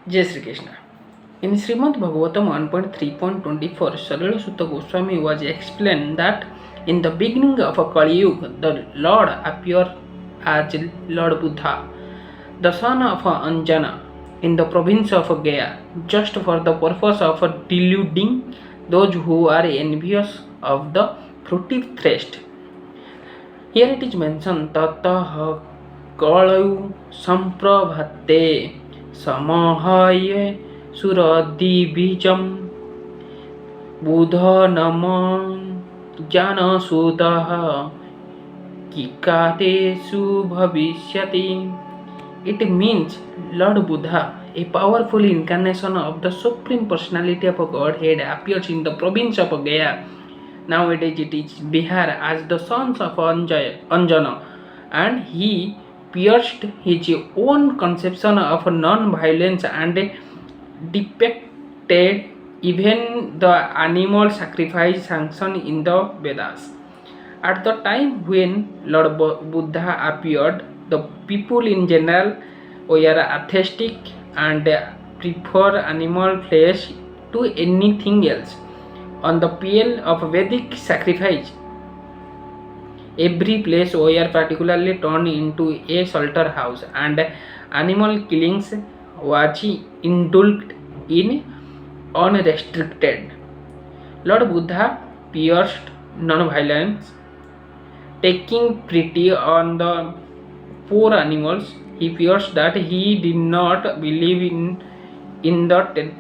Jai Sri Krishna. In ЩrīmadBhāgavatam 1.3.24, Sarila Sutta Goswami was explained that in the beginning of Kali-yuga, the Lord appeared as Lord Buddha, the son of Añjanā, in the province of Gayā, just for the purpose of deluding those who are envious of the fruitive theist. Here it is mentioned, Tatah Kali samprabhate samahaye suradibijam buddha naman jana sudaha kikatesu bhavishyati. It means Lord Buddha, a powerful incarnation of the Supreme Personality of Godhead, appears in the province of Gayā. Nowadays it is Bihar as the sons of Añjanā, and he pierced his own conception of non-violence and depicted even the animal sacrifice sanctioned in the Vedas. At the time when Lord Buddha appeared, the people in general were atheistic and prefer animal flesh to anything else. On the plea of Vedic sacrifice, every place were particularly turned into a slaughterhouse, and animal killings was indulged in unrestricted. Lord Buddha pierced non-violence, taking pity on the poor animals. He pierced that he did not believe in the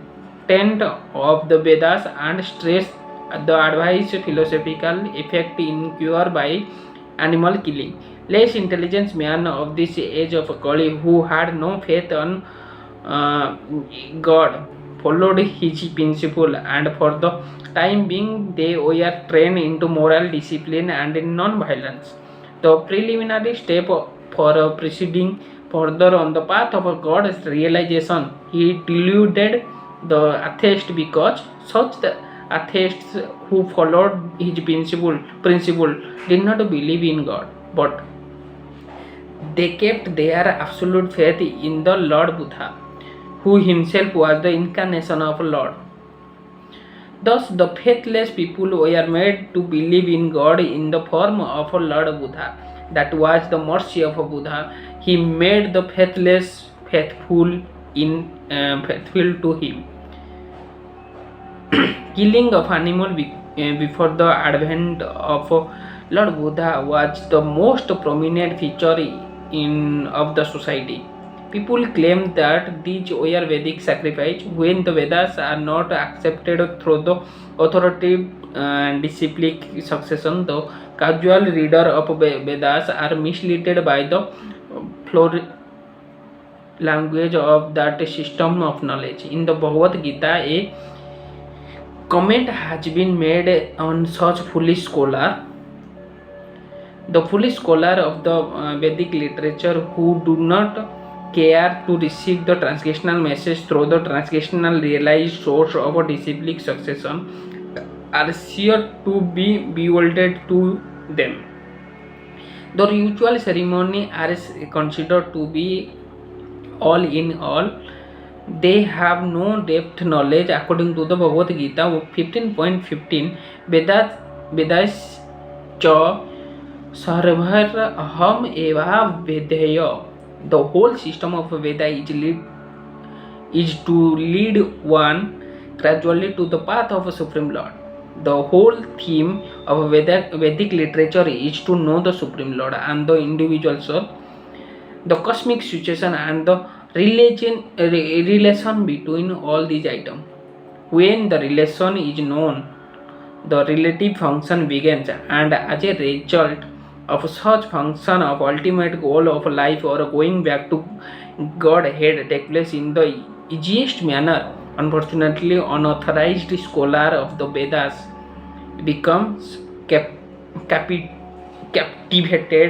tenet of the Vedas and stressed the advice philosophical effect incurred by animal killing. Less intelligent man of this age of Kali, who had no faith on God, followed his principle, and for the time being they were trained into moral discipline and non-violence. The preliminary step for proceeding further on the path of God's realization, he deluded the atheists, because such the atheists who followed his principle did not believe in God, but they kept their absolute faith in the Lord Buddha, who himself was the incarnation of Lord. Thus the faithless people were made to believe in God in the form of Lord Buddha. That was the mercy of Buddha. He made the faithless faithful to him. Killing of animal before the advent of Lord Buddha was the most prominent feature of the society. People claim that these were Vedic sacrifice, when the Vedas are not accepted through the authoritative disciplic succession. The casual reader of Vedas are misled by the language of that system of knowledge. In the Bhagavad Gita, a comment has been made on such foolish scholar. The foolish scholar of the Vedic literature who do not care to receive the transcriptional message through the transcriptional realized source of a disciplic succession are sure to be bewildered to them. The ritual ceremony are considered to be all in all. They have no depth knowledge. According to the Bhagavad Gita 15.15, Vedas cha sarvar aham eva vedeya. The whole system of Veda is to lead one gradually to the path of a Supreme Lord. The whole theme of Vedic literature is to know the Supreme Lord and the individual soul, the cosmic situation, and the relation between all these items. When the relation is known, the relative function begins, and as a result of such function, of ultimate goal of life or going back to Godhead take place in the easiest manner. Unfortunately, unauthorized scholar of the Vedas becomes captivated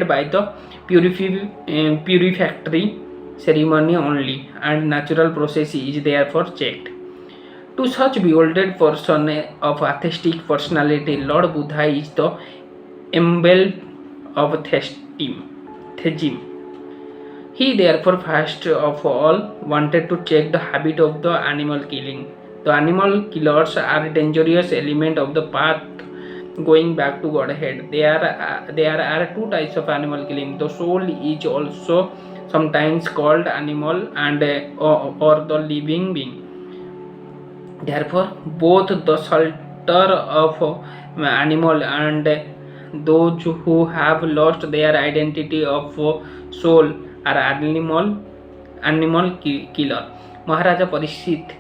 by the purificatory ceremony only, and natural process is therefore checked. To such bewildered person of atheistic personality, Lord Buddha is the emblem of theism. He therefore first of all wanted to check the habit of the animal killing. The animal killers are dangerous element of the path going back to Godhead. There are two types of animal killing. The soul is also sometimes called animal and or the living being. Therefore, both the slaughter of animal and those who have lost their identity of soul are animal killer. Maharaja Parikshit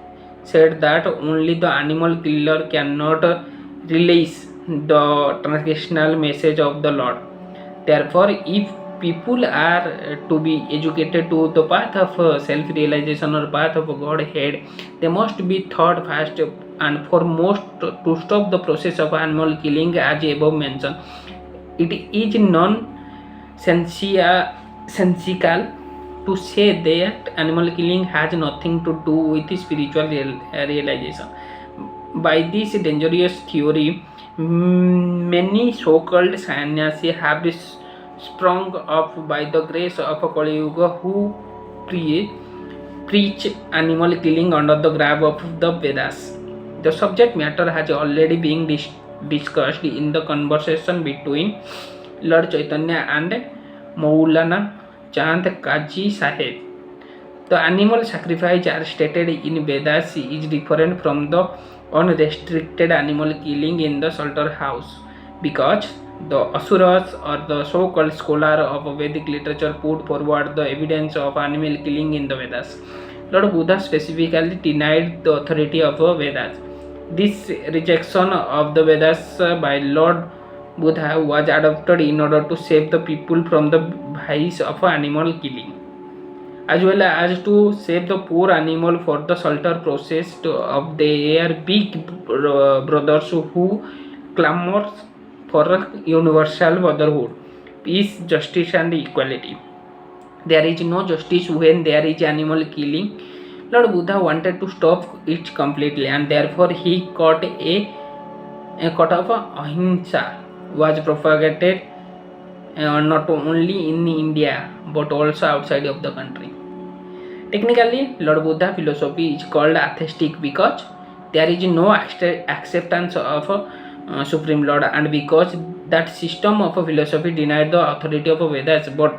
said that only the animal killer cannot release the transgenerational message of the Lord. Therefore, if people are to be educated to the path of self-realization or path of Godhead, they must be taught first and foremost to stop the process of animal killing as above mentioned. It is nonsensical to say that animal killing has nothing to do with spiritual realization. By this dangerous theory, many so-called sannyasi have sprung up by the grace of Kali-yuga who preach animal killing under the garb of the Vedas. The subject matter has already been discussed in the conversation between Lord Chaitanya and Maulana Chand Kaji Sahib. The animal sacrifice are stated in Vedas is different from the unrestricted animal killing in the slaughterhouse because the asuras or the so-called scholar of Vedic literature put forward the evidence of animal killing in the Vedas. Lord Buddha specifically denied the authority of Vedas. This rejection of the Vedas by Lord Buddha was adopted in order to save the people from the vice of animal killing, as well as to save the poor animal for the slaughter process of their big brothers who clamor for universal motherhood, peace, justice and equality. There is no justice when there is animal killing. Lord Buddha wanted to stop it completely, and therefore he cut a cut of ahimsa was propagated not only in India but also outside of the country. Technically, Lord Buddha philosophy is called atheistic because there is no acceptance of Supreme Lord, and because that system of philosophy denied the authority of Vedas, but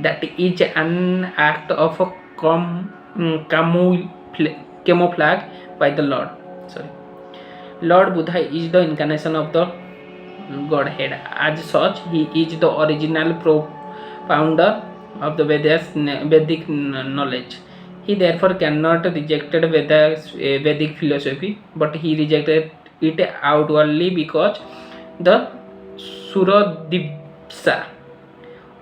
that is an act of camouflage by the Lord. Lord Buddha is the incarnation of the Godhead. As such, he is the original founder of the Vedic knowledge. He therefore cannot reject Vedic philosophy, but he rejected it outwardly because the Suradipsa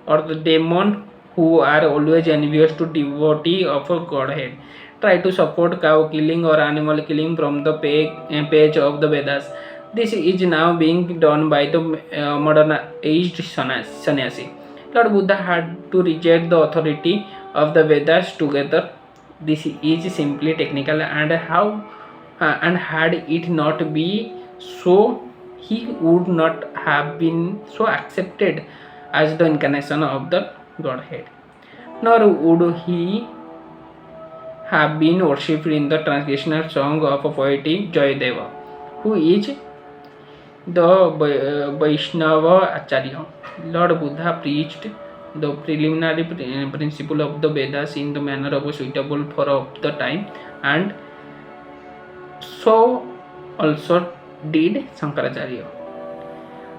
or the demon who are always envious to devotee of Godhead try to support cow killing or animal killing from the page of the Vedas. This is now being done by the modern atheist sannyasi. Lord Buddha had to reject the authority of the Vedas together. This is simply technical, and had it not be so, he would not have been so accepted as the incarnation of the Godhead, nor would he have been worshipped in the translational song of poet Jayadeva, who is the Vaishnava Acharya. Lord Buddha preached the preliminary principle of the Vedas in the manner of suitable for of the time, and so also did Shankaracharya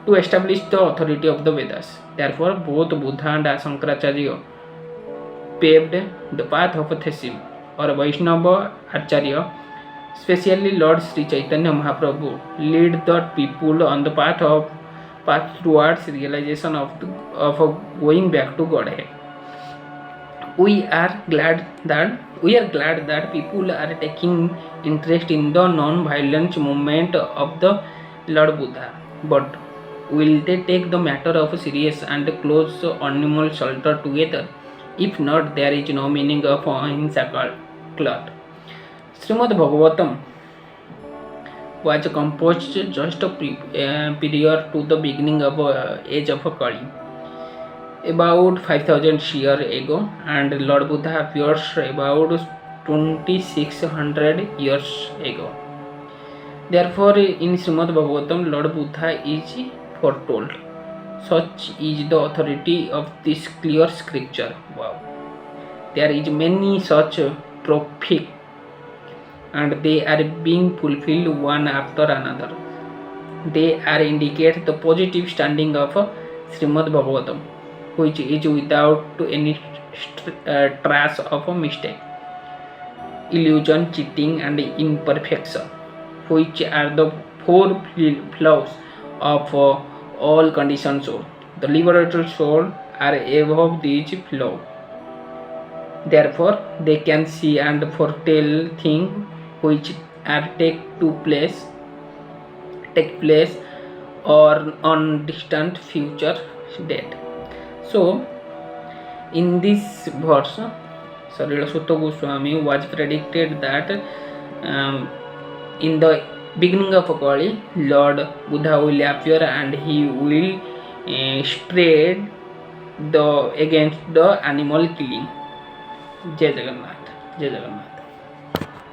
to establish the authority of the Vedas. Therefore, both Buddha and Shankaracharya paved the path of theism or Vaishnava Acharya. Especially Lord Sri Chaitanya Mahaprabhu led the people on the path towards realization of going back to Godhead. We are glad that people are taking interest in the non-violence movement of the Lord Buddha. But will they take the matter of serious and close animal slaughter together? If not, there is no meaning of ahimsa cult. ЩrīmadBhāgavatam was composed just prior to the beginning of age of Kali. about 5000 years ago, and Lord Buddha appears about 2600 years ago. Therefore, in ЩrīmadBhāgavatam, Lord Buddha is foretold. Such is the authority of this clear scripture. Wow. There is many such prophecies, and they are being fulfilled one after another. They are indicate the positive standing of ЩrīmadBhāgavatam, which is without any trace of mistake, illusion, cheating, and imperfection, which are the four flaws of all conditioned soul. The liberated soul are above these flaws. Therefore, they can see and foretell things which are take place or on distant future date. So, in this verse, Sarila Sutta Goswami was predicted that in the beginning of Kali, Lord Buddha will appear and he will spread against the animal killing. Jai Jagannath. Jai Jagannath.